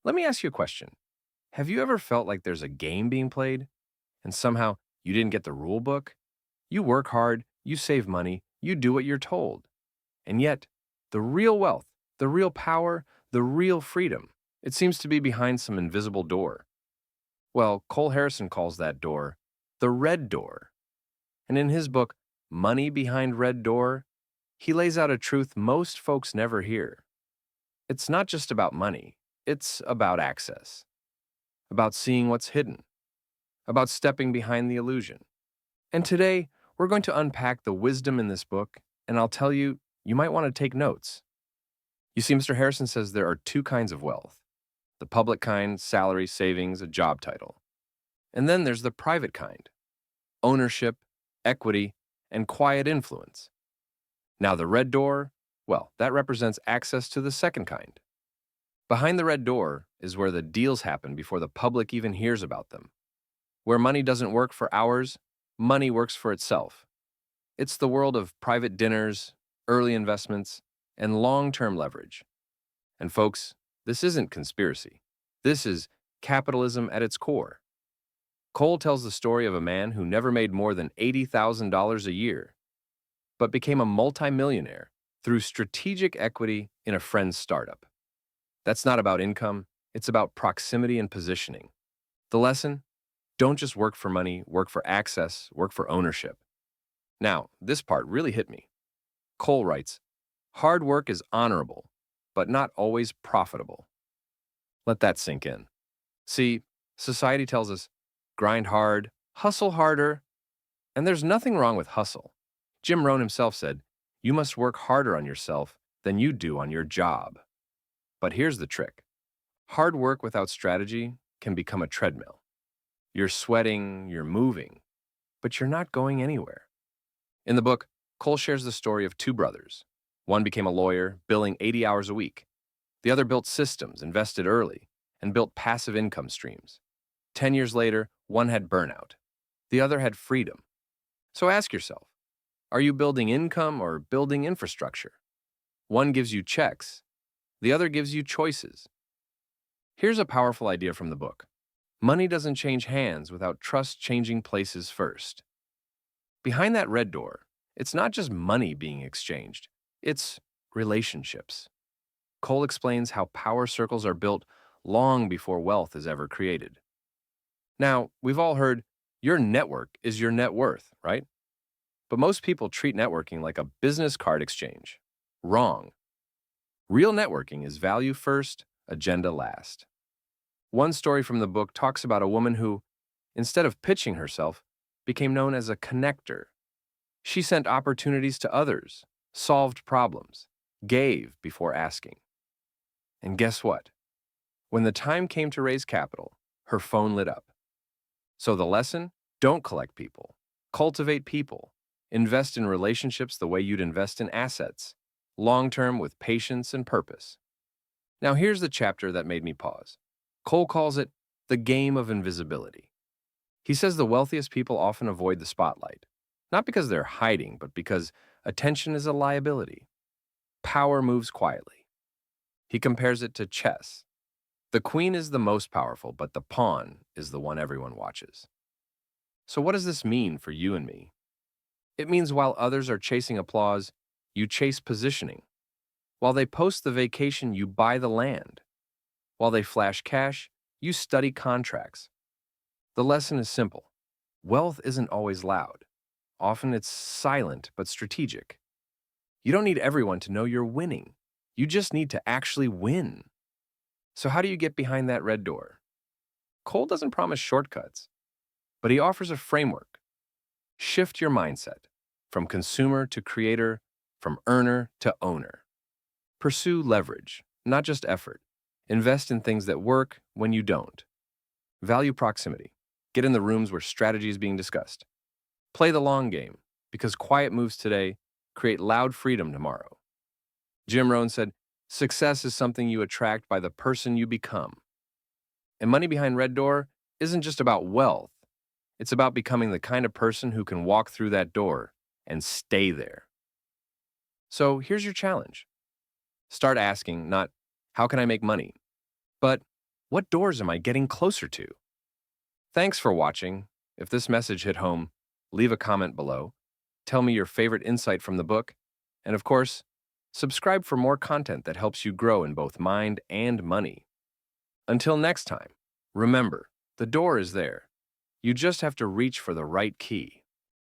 Let me ask you a question. Have you ever felt like there's a game being played and somehow you didn't get the rule book? You work hard, you save money, you do what you're told. And yet, the real wealth, the real power, the real freedom, it seems to be behind some invisible door. Well, Cole Harrison calls that door the red door. And in his book, Money Behind Red Door, he lays out a truth most folks never hear. It's not just about money, it's about access, about seeing what's hidden, about stepping behind the illusion. And today, we're going to unpack the wisdom in this book, and I'll tell you, you might want to take notes. You see, Mr. Harrison says there are two kinds of wealth: the public kind, salary, savings, a job title. And then there's the private kind: ownership, equity, and quiet influence. Now, the red door, well, that represents access to the second kind. Behind the red door is where the deals happen before the public even hears about them. Where money doesn't work for hours, money works for itself. It's the world of private dinners, early investments, and long-term leverage. And folks, this isn't conspiracy. This is capitalism at its core. Cole tells the story of a man who never made more than $80,000 a year, but became a multimillionaire through strategic equity in a friend's startup. That's not about income, it's about proximity and positioning. The lesson? Don't just work for money, work for access, work for ownership. Now, this part really hit me. Cole writes, hard work is honorable, but not always profitable. Let that sink in. See, society tells us, grind hard, hustle harder, and there's nothing wrong with hustle. Jim Rohn himself said, you must work harder on yourself than you do on your job. But here's the trick. Hard work without strategy can become a treadmill. You're sweating, you're moving, but you're not going anywhere. In the book, Cole shares the story of two brothers. One became a lawyer, billing 80 hours a week. The other built systems, invested early, and built passive income streams. 10 years later, one had burnout. The other had freedom. So ask yourself, are you building income or building infrastructure? One gives you checks, the other gives you choices. Here's a powerful idea from the book. Money doesn't change hands without trust changing places first. Behind that red door, it's not just money being exchanged, it's relationships. Cole explains how power circles are built long before wealth is ever created. Now, we've all heard, your network is your net worth, right? But most people treat networking like a business card exchange. Wrong. Real networking is value first, agenda last. One story from the book talks about a woman who, instead of pitching herself, became known as a connector. She sent opportunities to others, solved problems, gave before asking. And guess what? When the time came to raise capital, her phone lit up. So the lesson? Don't collect people. Cultivate people. Invest in relationships the way you'd invest in assets, long-term with patience and purpose. Now here's the chapter that made me pause. Cole calls it the game of invisibility. He says the wealthiest people often avoid the spotlight, not because they're hiding, but because attention is a liability. Power moves quietly. He compares it to chess. The queen is the most powerful, but the pawn is the one everyone watches. So what does this mean for you and me? It means while others are chasing applause, you chase positioning. While they post the vacation, you buy the land. While they flash cash, you study contracts. The lesson is simple. Wealth isn't always loud. Often it's silent but strategic. You don't need everyone to know you're winning. You just need to actually win. So how do you get behind that red door? Cole doesn't promise shortcuts, but he offers a framework. Shift your mindset from consumer to creator, from earner to owner. Pursue leverage, not just effort. Invest in things that work when you don't. Value proximity. Get in the rooms where strategy is being discussed. Play the long game, because quiet moves today create loud freedom tomorrow. Jim Rohn said, success is something you attract by the person you become. And money behind red door isn't just about wealth. It's about becoming the kind of person who can walk through that door and stay there. So here's your challenge. Start asking not, how can I make money? But What doors am I getting closer to? Thanks for watching. If this message hit home, leave a comment below. Tell me your favorite insight from the book. And of course, subscribe for more content that helps you grow in both mind and money. Until next time, remember, the door is there. You just have to reach for the right key.